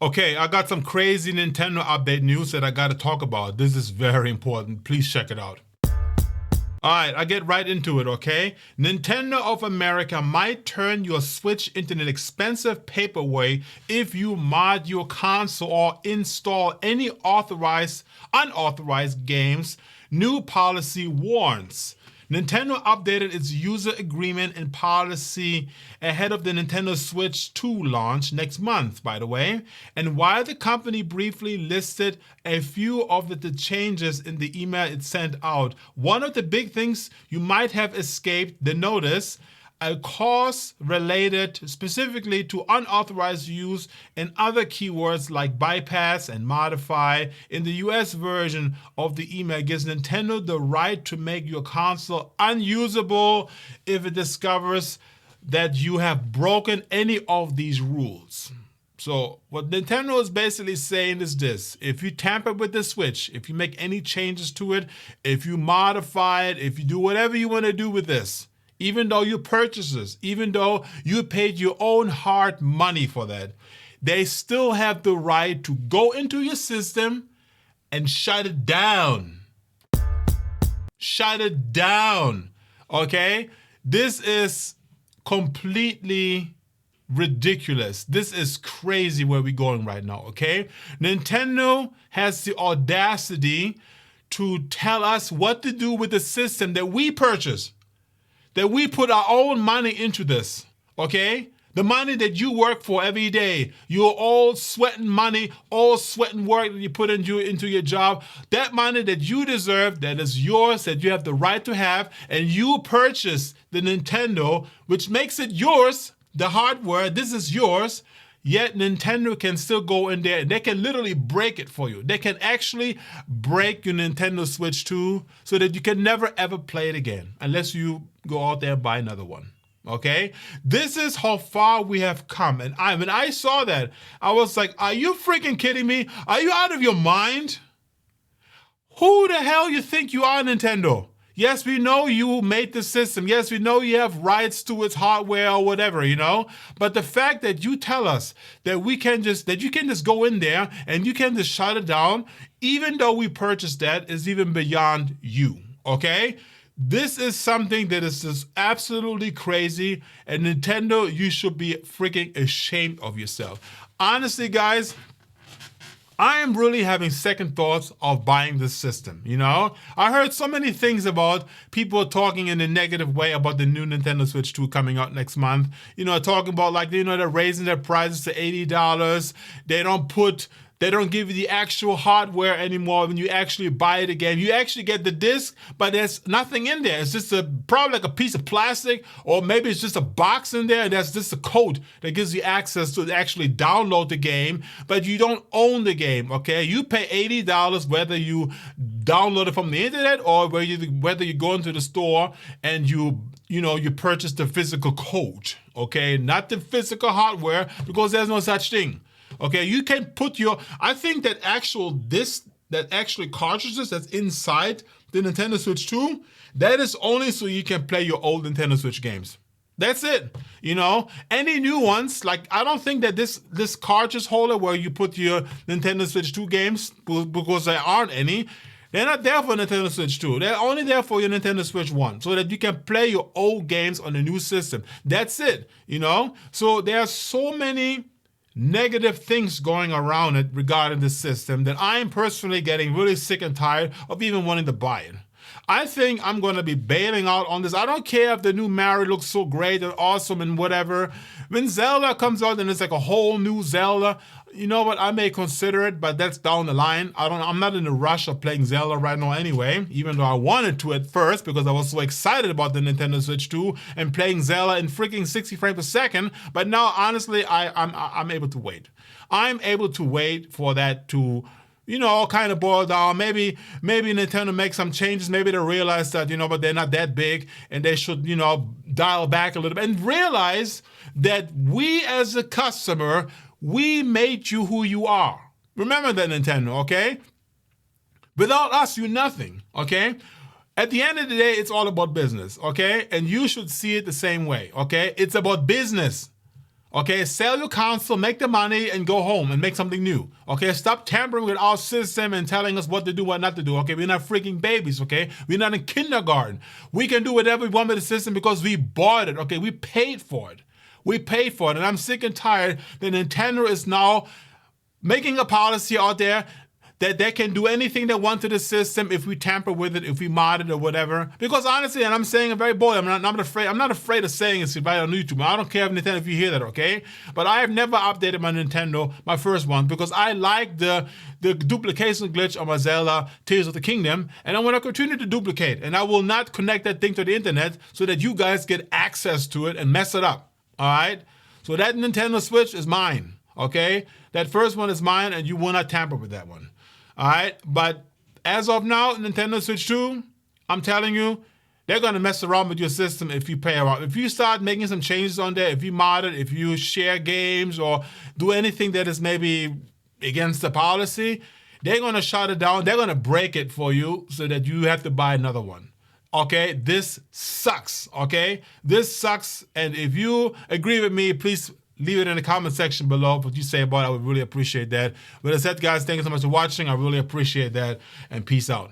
Okay, I got some crazy Nintendo update news that I got to talk about. This is very important. Please check it out. All right, I get right into it, okay? Nintendo of America might turn your Switch into an expensive paperweight if you mod your console or install any unauthorized games. New policy warns. Nintendo updated its user agreement and policy ahead of the Nintendo Switch 2 launch next month, by the way. And while the company briefly listed a few of the changes in the email it sent out, one of the big things you might have escaped the notice, a clause related specifically to unauthorized use and other keywords like bypass and modify in the US version of the email gives Nintendo the right to make your console unusable if it discovers that you have broken any of these rules. So what Nintendo is basically saying is this: if you tamper with the Switch, if you make any changes to it, if you modify it, if you do whatever you want to do with this, even though you purchased this, even though you paid your own hard money for that, they still have the right to go into your system and shut it down. Shut it down, okay? This is completely ridiculous. This is crazy where we're going right now, okay? Nintendo has the audacity to tell us what to do with the system that we purchased, that we put our own money into this, okay? The money that you work for every day, you're all sweating money, all sweating work that you put into your job, that money that you deserve, that is yours, that you have the right to have, and you purchase the Nintendo, which makes it yours, the hardware, this is yours, yet Nintendo can still go in there and they can literally break it for you. They can actually break your Nintendo Switch 2 so that you can never ever play it again unless you go out there and buy another one. Okay? This is how far we have come. And when I saw that, I was like, are you freaking kidding me? Are you out of your mind? Who the hell you think you are, Nintendo? Yes, we know you made the system. Yes, we know you have rights to its hardware or whatever, But the fact that you tell us that you can just go in there and you can just shut it down, even though we purchased that, is even beyond you, okay? This is something that is just absolutely crazy. And Nintendo, you should be freaking ashamed of yourself. Honestly, guys, I am really having second thoughts of buying this system, I heard so many things about people talking in a negative way about the new Nintendo Switch 2 coming out next month. Talking about they're raising their prices to $80. They don't give you the actual hardware anymore when you actually buy it again. You actually get the disc, but there's nothing in there. It's just probably like a piece of plastic, or maybe it's just a box in there, and that's just a code that gives you access to actually download the game, but you don't own the game, okay? You pay $80 whether you download it from the internet or whether you go into the store and you purchase the physical code, okay? Not the physical hardware, because there's no such thing. Okay, you can put I think that actually cartridges that's inside the Nintendo Switch 2, that is only so you can play your old Nintendo Switch games. That's it. Any new ones, I don't think that this cartridge holder where you put your Nintendo Switch 2 games, because there aren't any, they're not there for Nintendo Switch 2. They're only there for your Nintendo Switch 1, so that you can play your old games on the new system. That's it, So there are so many negative things going around it regarding the system that I'm personally getting really sick and tired of even wanting to buy it. I think I'm going to be bailing out on this. I don't care if the new Mario looks so great and awesome and whatever. When Zelda comes out and it's like a whole new Zelda, you know what, I may consider it, but that's down the line. I'm not in a rush of playing Zelda right now anyway, even though I wanted to at first because I was so excited about the Nintendo Switch 2 and playing Zelda in freaking 60 frames per second. But now, honestly, I'm able to wait. I'm able to wait for that to kind of boil down. Maybe Nintendo makes some changes. Maybe they realize that, but they're not that big and they should, dial back a little bit and realize that we as a customer, we made you who you are. Remember that, Nintendo, okay? Without us, you're nothing, okay? At the end of the day, it's all about business, okay? And you should see it the same way, okay? It's about business, Okay, sell your console, make the money, and go home and make something new. Okay, stop tampering with our system and telling us what to do, what not to do. Okay, we're not freaking babies. Okay, we're not in kindergarten. We can do whatever we want with the system because we bought it. Okay, we paid for it. We paid for it, and I'm sick and tired that Nintendo is now making a policy out there that they can do anything they want to the system if we tamper with it, if we mod it or whatever. Because honestly, and I'm saying it very bold, I'm not afraid of saying it right on YouTube. I don't care if you hear that, okay? But I have never updated my Nintendo, my first one, because I like the duplication glitch on my Zelda Tears of the Kingdom, and I want to continue to duplicate. And I will not connect that thing to the internet so that you guys get access to it and mess it up, all right? So that Nintendo Switch is mine, okay? That first one is mine, and you will not tamper with that one. All right, but as of now, Nintendo Switch 2, I'm telling you, they're going to mess around with your system if you play around. If you start making some changes on there, if you mod it, if you share games or do anything that is maybe against the policy, they're going to shut it down. They're going to break it for you so that you have to buy another one. Okay, this sucks, okay? This sucks, and if you agree with me, please leave it in the comment section below what you say about it. I would really appreciate that. With that said, guys, thank you so much for watching. I really appreciate that, and peace out.